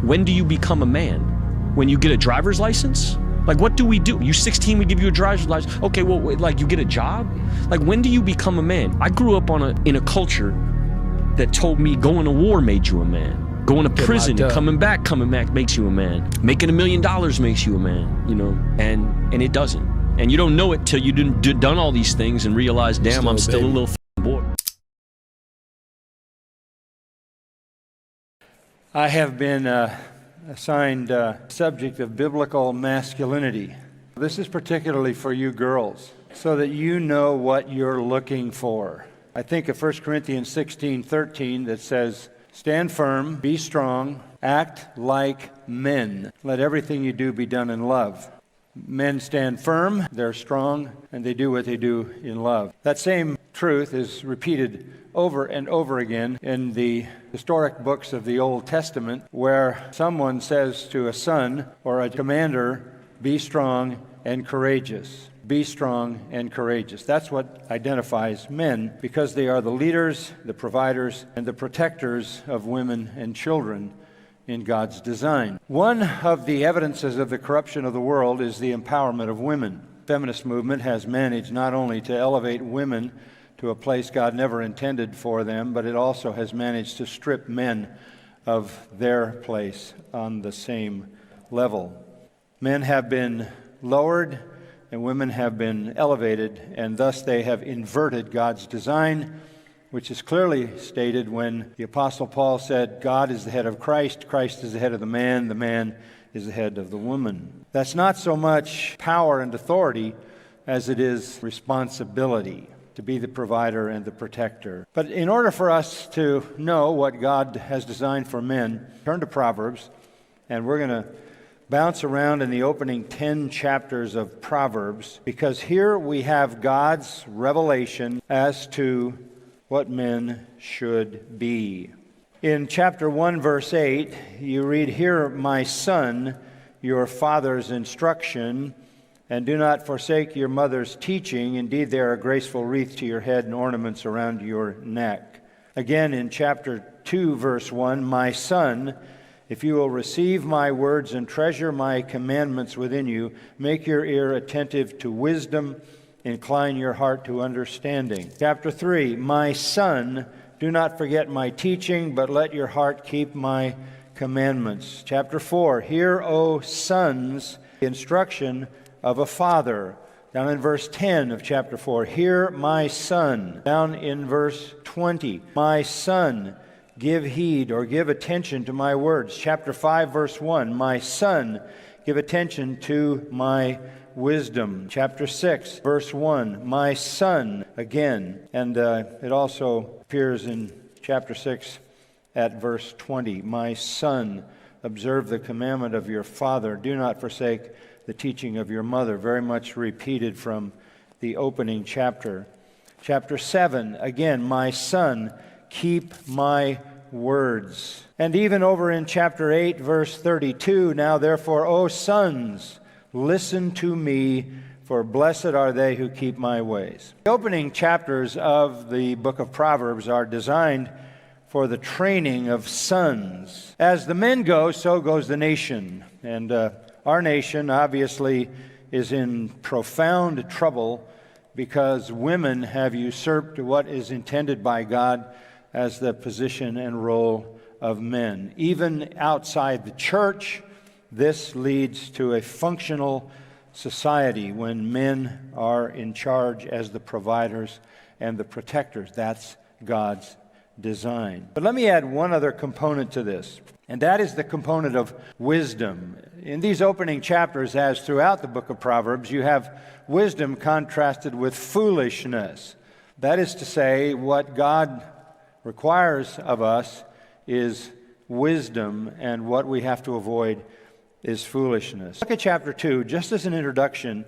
When do you become a man? When you get a driver's license? Like, what do we do? You 16, we give you a driver's license. Okay, well, like, you get a job? Like, when do you become a man? I grew up in a culture that told me going to war made you a man. Going to prison, coming back makes you a man. Making $1 million makes you a man, you know, and it doesn't. And you don't know it till you've done all these things and realize, damn, I'm still a little boy. I have been assigned subject of biblical masculinity. This is particularly for you girls, so that you know what you're looking for. I think of 1 Corinthians 16:13 that says, "Stand firm, be strong, act like men. Let everything you do be done in love." Men stand firm, they're strong, and they do what they do in love. That same truth is repeated over and over again in the historic books of the Old Testament, where someone says to a son or a commander, "Be strong and courageous." Be strong and courageous. That's what identifies men, because they are the leaders, the providers, and the protectors of women and children in God's design. One of the evidences of the corruption of the world is the empowerment of women. The feminist movement has managed not only to elevate women to a place God never intended for them, but it also has managed to strip men of their place on the same level. Men have been lowered and women have been elevated, and thus they have inverted God's design, which is clearly stated when the Apostle Paul said, God is the head of Christ, Christ is the head of the man is the head of the woman. That's not so much power and authority as it is responsibility to be the provider and the protector. But in order for us to know what God has designed for men, turn to Proverbs, and we're going to bounce around in the opening 10 chapters of Proverbs, because here we have God's revelation as to what men should be. In chapter 1, verse 8, you read, "Hear, my son, your father's instruction, and do not forsake your mother's teaching. Indeed, they are a graceful wreath to your head and ornaments around your neck." Again, in chapter 2, verse 1, "My son, if you will receive my words and treasure my commandments within you, make your ear attentive to wisdom, incline your heart to understanding." Chapter 3, "My son, do not forget my teaching, but let your heart keep my commandments." Chapter 4, "Hear, O sons, the instruction of a father." Down in verse 10 of chapter 4, "Hear, my son." Down in verse 20, "My son, give heed," or give attention to my words. Chapter 5, verse 1, "My son, give attention to my wisdom." Chapter 6, verse 1, "My son," again. And it also appears in chapter 6 at verse 20, "My son, observe the commandment of your father. Do not forsake the teaching of your mother." Very much repeated from the opening chapter. Chapter 7, again, "My son, keep my words." And even over in chapter 8, verse 32, "Now therefore, O sons, listen to me, for blessed are they who keep my ways." The opening chapters of the book of Proverbs are designed for the training of sons. As the men go, so goes the nation. And our nation obviously is in profound trouble because women have usurped what is intended by God as the position and role of men. Even outside the church, this leads to a functional society when men are in charge as the providers and the protectors. That's God's design. But let me add one other component to this, and that is the component of wisdom. In these opening chapters, as throughout the book of Proverbs, you have wisdom contrasted with foolishness. That is to say, what God requires of us is wisdom, and what we have to avoid is foolishness. Look at chapter 2, just as an introduction.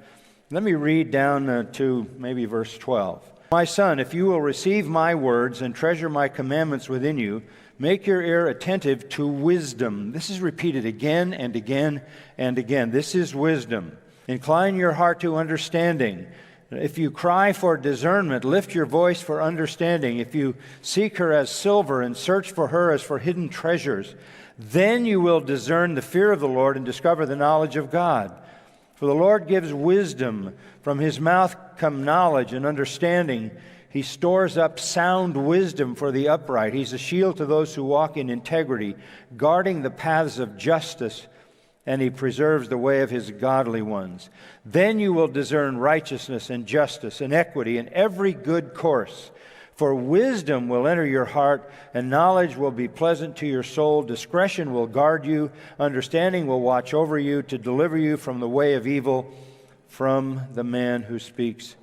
Let me read down to maybe verse 12. "My son, if you will receive my words and treasure my commandments within you, make your ear attentive to wisdom." This is repeated again and again and again. This is wisdom. "Incline your heart to understanding. If you cry for discernment, lift your voice for understanding. If you seek her as silver and search for her as for hidden treasures, Then you will discern the fear of the Lord and discover the knowledge of God. For the Lord gives wisdom. From his mouth come knowledge and understanding. He stores up sound wisdom for the upright. He's a shield to those who walk in integrity, guarding the paths of justice, and he preserves the way of his godly ones. Then you will discern righteousness and justice and equity and every good course. For wisdom will enter your heart, and knowledge will be pleasant to your soul. Discretion will guard you. Understanding will watch over you to deliver you from the way of evil, from the man who speaks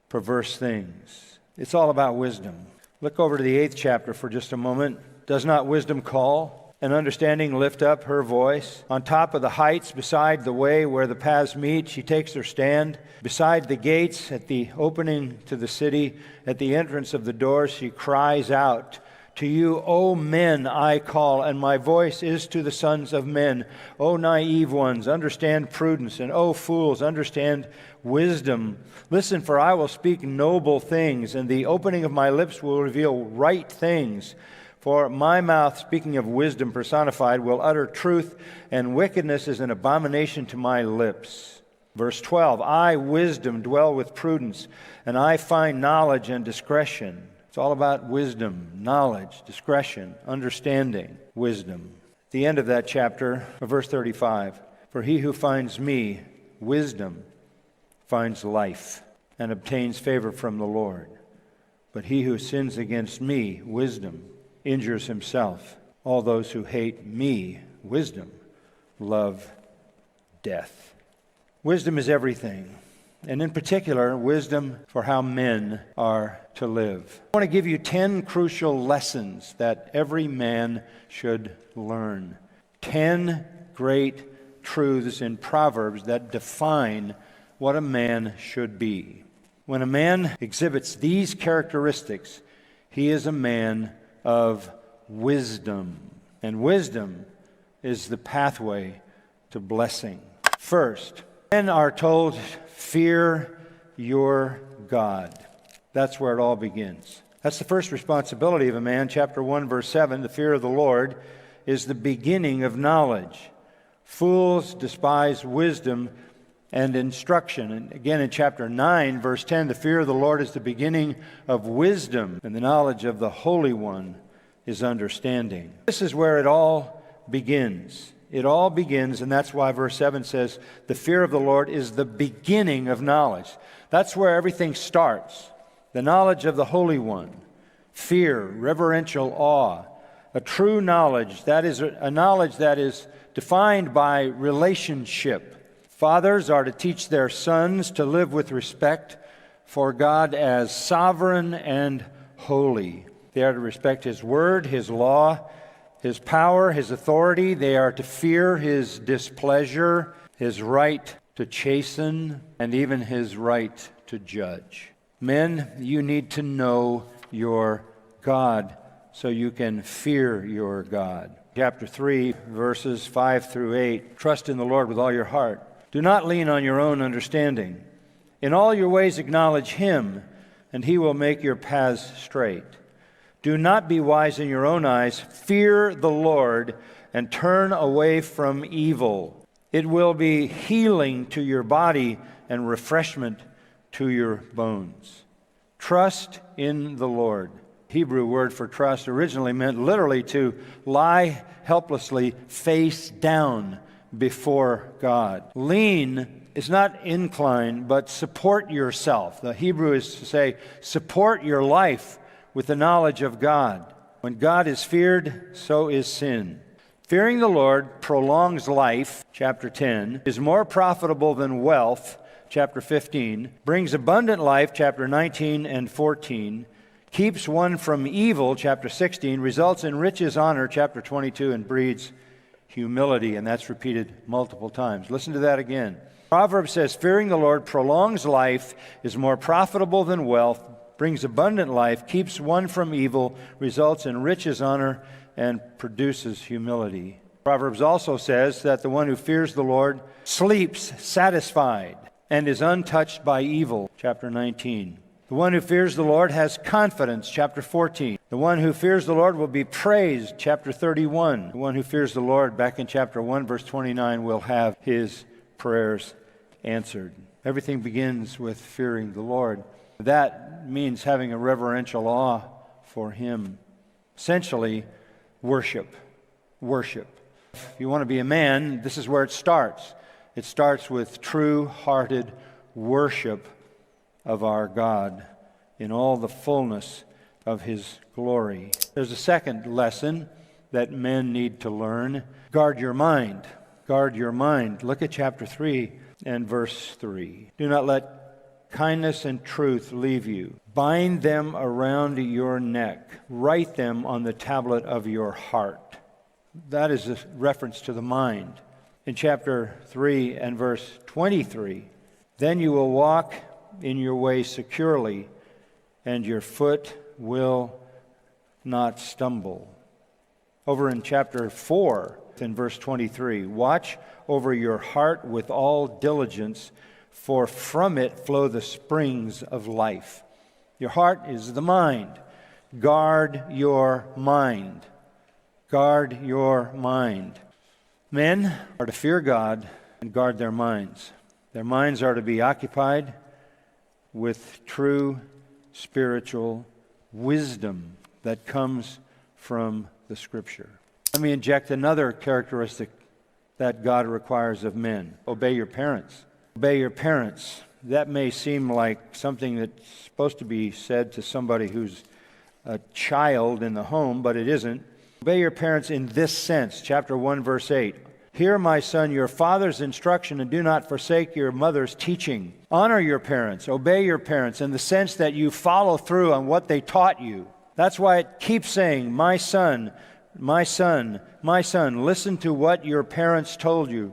perverse things. It's all about wisdom. Look over to the 8th chapter for just a moment. Does not wisdom call? And understanding lift up her voice. On top of the heights, beside the way where the paths meet, she takes her stand. Beside the gates, at the opening to the city, at the entrance of the doors, she cries out, "To you, O men, I call, and my voice is to the sons of men. O naive ones, understand prudence, and O fools, understand wisdom. Listen, for I will speak noble things, and the opening of my lips will reveal right things. For my mouth, speaking of wisdom personified, will utter truth, and wickedness is an abomination to my lips." Verse 12, "I, wisdom, dwell with prudence, and I find knowledge and discretion." It's all about wisdom, knowledge, discretion, understanding, wisdom. At the end of that chapter, verse 35, "For he who finds me, wisdom, finds life, and obtains favor from the Lord. But he who sins against me, wisdom, injures himself. All those who hate me, wisdom, love death." Wisdom is everything, and in particular, wisdom for how men are to live. I want to give you 10 crucial lessons that every man should learn. 10 great truths in Proverbs that define what a man should be. When a man exhibits these characteristics, he is a man of wisdom. And wisdom is the pathway to blessing. First, men are told, fear your God. That's where it all begins. That's the first responsibility of a man. Chapter 1, verse 7, the fear of the Lord is the beginning of knowledge. Fools despise wisdom and instruction. And again in chapter 9, verse 10, the fear of the Lord is the beginning of wisdom, and the knowledge of the Holy One is understanding. This is where it all begins. It all begins, and that's why verse 7 says, the fear of the Lord is the beginning of knowledge. That's where everything starts. The knowledge of the Holy One. Fear, reverential awe. A true knowledge, that is a knowledge that is defined by relationship. Fathers are to teach their sons to live with respect for God as sovereign and holy. They are to respect His word, His law, His power, His authority. They are to fear His displeasure, His right to chasten, and even His right to judge. Men, you need to know your God so you can fear your God. Chapter 3, verses 5 through 8. Trust in the Lord with all your heart. Do not lean on your own understanding. In all your ways acknowledge Him, and He will make your paths straight. Do not be wise in your own eyes. Fear the Lord and turn away from evil. It will be healing to your body and refreshment to your bones. Trust in the Lord. Hebrew word for trust originally meant literally to lie helplessly face down before God. Lean is not incline, but support yourself. The Hebrew is to say, support your life with the knowledge of God. When God is feared, so is sin. Fearing the Lord prolongs life, chapter 10, is more profitable than wealth, chapter 15, brings abundant life, chapter 19 and 14, keeps one from evil, chapter 16, results in riches, honor, chapter 22, and breeds humility, and that's repeated multiple times. Listen to that again. Proverbs says, fearing the Lord prolongs life, is more profitable than wealth, brings abundant life, keeps one from evil, results in riches, honor, and produces humility. Proverbs also says that the one who fears the Lord sleeps satisfied and is untouched by evil, chapter 19. The one who fears the Lord has confidence, chapter 14. The one who fears the Lord will be praised, chapter 31. The one who fears the Lord, back in chapter 1, verse 29, will have his prayers answered. Everything begins with fearing the Lord. That means having a reverential awe for Him. Essentially, worship. Worship. If you want to be a man, this is where it starts. It starts with true-hearted worship of our God in all the fullness of His glory. There's a second lesson that men need to learn. Guard your mind. Guard your mind. Look at chapter 3 and verse 3. Do not let kindness and truth leave you. Bind them around your neck. Write them on the tablet of your heart. That is a reference to the mind. In chapter 3 and verse 23, then you will walk in your way securely, and your foot will not stumble. Over in chapter 4, in verse 23, watch over your heart with all diligence, for from it flow the springs of life. Your heart is the mind. Guard your mind. Guard your mind. Men are to fear God and guard their minds. Their minds are to be occupied with true spiritual wisdom that comes from the Scripture. Let me inject another characteristic that God requires of men. Obey your parents. Obey your parents. That may seem like something that's supposed to be said to somebody who's a child in the home, but it isn't. Obey your parents in this sense. Chapter 1, verse 8. Hear, my son, your father's instruction, and do not forsake your mother's teaching. Honor your parents. Obey your parents in the sense that you follow through on what they taught you. That's why it keeps saying, my son, my son, my son. Listen to what your parents told you.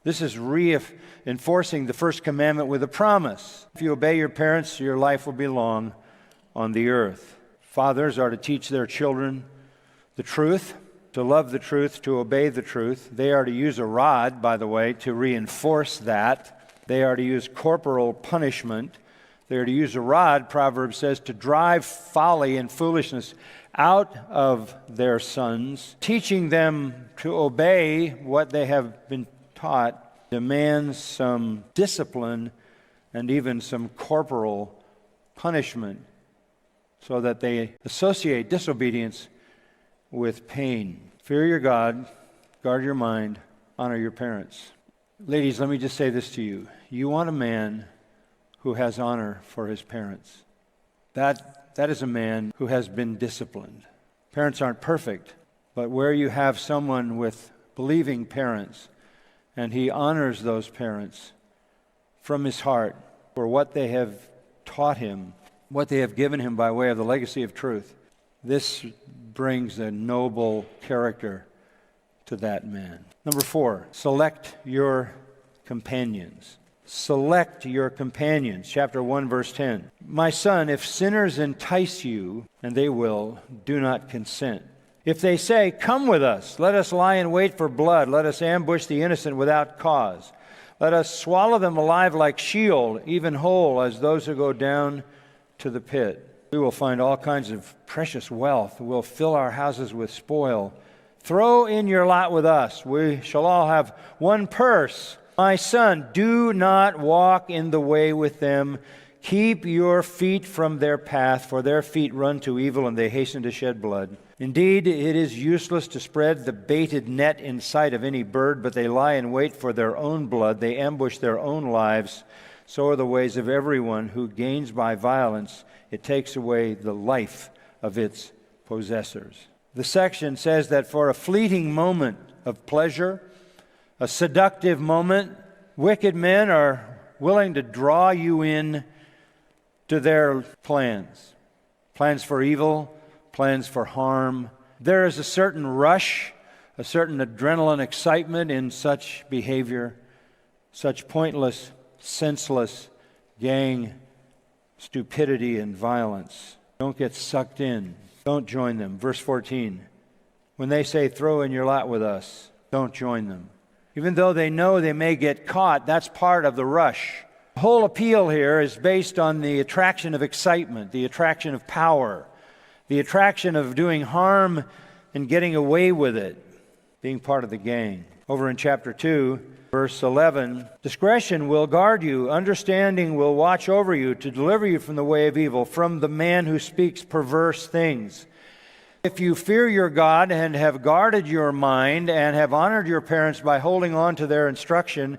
This is reinforcing the first commandment with a promise. If you obey your parents, your life will be long on the earth. Fathers are to teach their children the truth, to love the truth, to obey the truth. They are to use a rod, by the way, to reinforce that. They are to use corporal punishment. They are to use a rod, Proverbs says, to drive folly and foolishness out of their sons. Teaching them to obey what they have been taught demands some discipline and even some corporal punishment so that they associate disobedience with pain. Fear your God, guard your mind, honor your parents. Ladies, let me just say this to you. You want a man who has honor for his parents. That is a man who has been disciplined. Parents aren't perfect, but where you have someone with believing parents and he honors those parents from his heart for what they have taught him, what they have given him by way of the legacy of truth, this brings a noble character to that man. Number 4, select your companions. Select your companions. Chapter 1, verse 10. My son, if sinners entice you, and they will, do not consent. If they say, come with us, let us lie in wait for blood, let us ambush the innocent without cause. Let us swallow them alive like Sheol, even whole as those who go down to the pit. We will find all kinds of precious wealth. We'll fill our houses with spoil. Throw in your lot with us. We shall all have one purse. My son, do not walk in the way with them. Keep your feet from their path, for their feet run to evil and they hasten to shed blood. Indeed, it is useless to spread the baited net in sight of any bird, but they lie in wait for their own blood. They ambush their own lives. So are the ways of everyone who gains by violence. It takes away the life of its possessors. The section says that for a fleeting moment of pleasure, a seductive moment, wicked men are willing to draw you in to their plans. Plans for evil, plans for harm. There is a certain rush, a certain adrenaline excitement in such behavior, such pointless, senseless gang stupidity and violence. Don't get sucked in. Don't join them. Verse 14. When they say, throw in your lot with us, don't join them. Even though they know they may get caught, that's part of the rush. The whole appeal here is based on the attraction of excitement, the attraction of power, The attraction of doing harm and getting away with it, being part of the gang. Over in chapter 2, verse 11, discretion will guard you, understanding will watch over you to deliver you from the way of evil, from the man who speaks perverse things. If you fear your God and have guarded your mind and have honored your parents by holding on to their instruction,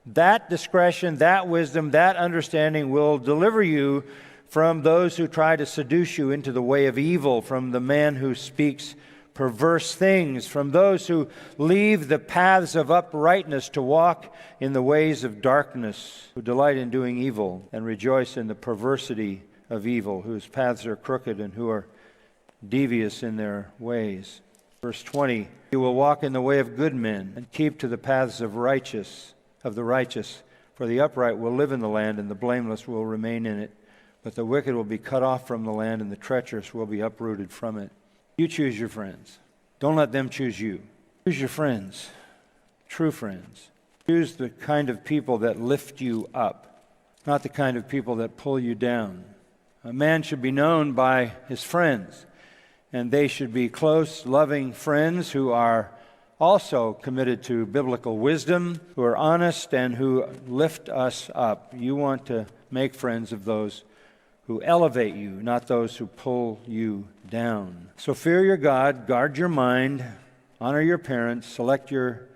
that discretion, that wisdom, that understanding will deliver you from those who try to seduce you into the way of evil, from the man who speaks perverse things, from those who leave the paths of uprightness to walk in the ways of darkness, who delight in doing evil and rejoice in the perversity of evil, whose paths are crooked and who are devious in their ways. Verse 20, you will walk in the way of good men and keep to the paths of the righteous, for the upright will live in the land and the blameless will remain in it. But the wicked will be cut off from the land and the treacherous will be uprooted from it. You choose your friends. Don't let them choose you. Choose your friends, true friends. Choose the kind of people that lift you up, not the kind of people that pull you down. A man should be known by his friends, and they should be close, loving friends who are also committed to biblical wisdom, who are honest, and who lift us up. You want to make friends of those who elevate you, not those who pull you down. So fear your God, guard your mind, honor your parents, select your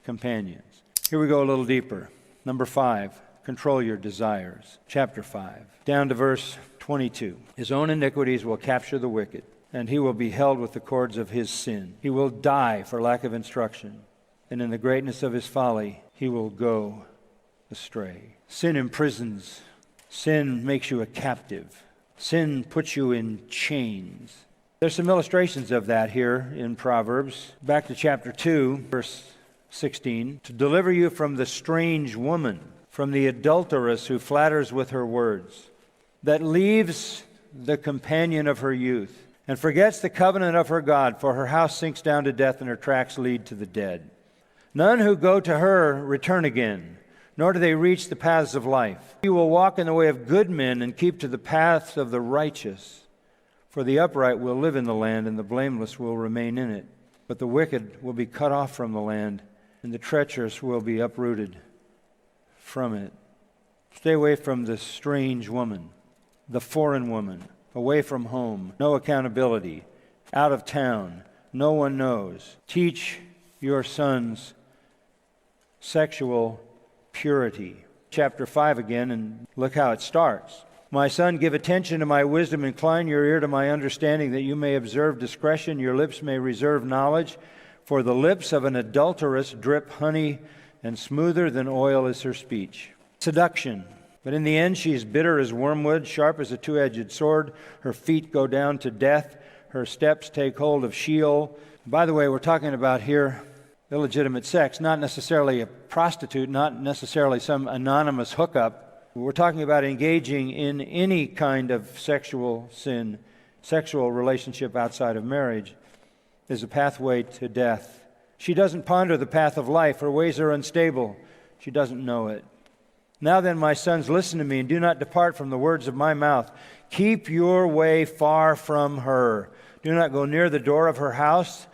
companions. Here we go a little deeper. Number 5, control your desires. Chapter 5, down to verse 22. His own iniquities will capture the wicked, and he will be held with the cords of his sin. He will die for lack of instruction, and in the greatness of his folly he will go astray. Sin imprisons. Sin makes you a captive. Sin puts you in chains. There's some illustrations of that here in Proverbs. Back to chapter 2, verse 16. To deliver you from the strange woman, from the adulteress who flatters with her words, that leaves the companion of her youth, and forgets the covenant of her God, for her house sinks down to death, and her tracks lead to the dead. None who go to her return again, nor do they reach the paths of life. You will walk in the way of good men and keep to the paths of the righteous. For the upright will live in the land, and the blameless will remain in it. But the wicked will be cut off from the land, and the treacherous will be uprooted from it. Stay away from the strange woman, the foreign woman, away from home, no accountability, out of town, no one knows. Teach your sons sexual purity. Chapter 5 again, and look how it starts. My son, give attention to my wisdom, incline your ear to my understanding, that you may observe discretion, your lips may reserve knowledge. For the lips of an adulteress drip honey, and smoother than oil is her speech. Seduction. But in the end she is bitter as wormwood, sharp as a two-edged sword. Her feet go down to death. Her steps take hold of Sheol. By the way, we're talking about here illegitimate sex, not necessarily a prostitute, not necessarily some anonymous hookup. We're talking about engaging in any kind of sexual sin, sexual relationship outside of marriage is a pathway to death. She doesn't ponder the path of life. Her ways are unstable. She doesn't know it. Now then, my sons, listen to me and do not depart from the words of my mouth. Keep your way far from her. Do not go near the door of her house,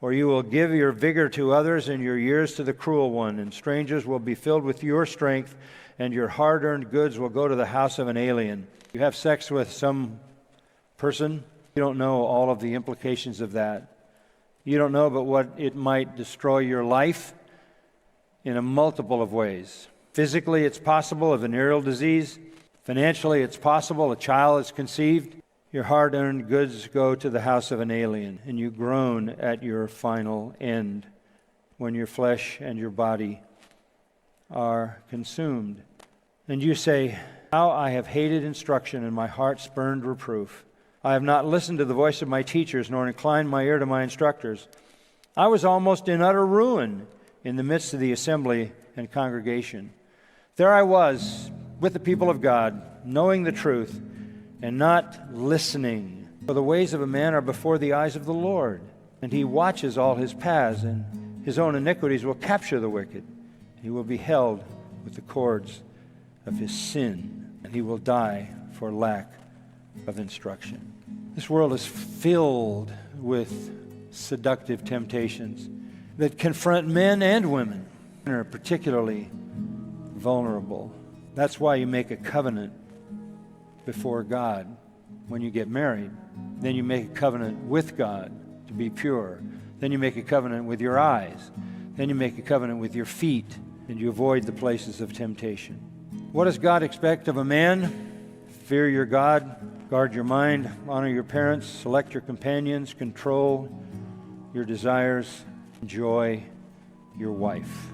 or you will give your vigor to others and your years to the cruel one, and strangers will be filled with your strength, and your hard-earned goods will go to the house of an alien. You have sex with some person, you don't know all of the implications of that. You don't know but what it might destroy your life in a multiple of ways. Physically, it's possible, a venereal disease. Financially, it's possible, a child is conceived. Your hard-earned goods go to the house of an alien, and you groan at your final end when your flesh and your body are consumed. And you say, how I have hated instruction, and my heart spurned reproof. I have not listened to the voice of my teachers, nor inclined my ear to my instructors. I was almost in utter ruin in the midst of the assembly and congregation. There I was with the people of God, knowing the truth, and not listening. For the ways of a man are before the eyes of the Lord, and he watches all his paths, and his own iniquities will capture the wicked. He will be held with the cords of his sin, and he will die for lack of instruction. This world is filled with seductive temptations that confront men and women and are particularly vulnerable. That's why you make a covenant before God when you get married. Then you make a covenant with God to be pure. Then you make a covenant with your eyes. Then you make a covenant with your feet, and you avoid the places of temptation. What does God expect of a man? Fear your God, guard your mind, honor your parents, select your companions, control your desires, enjoy your wife.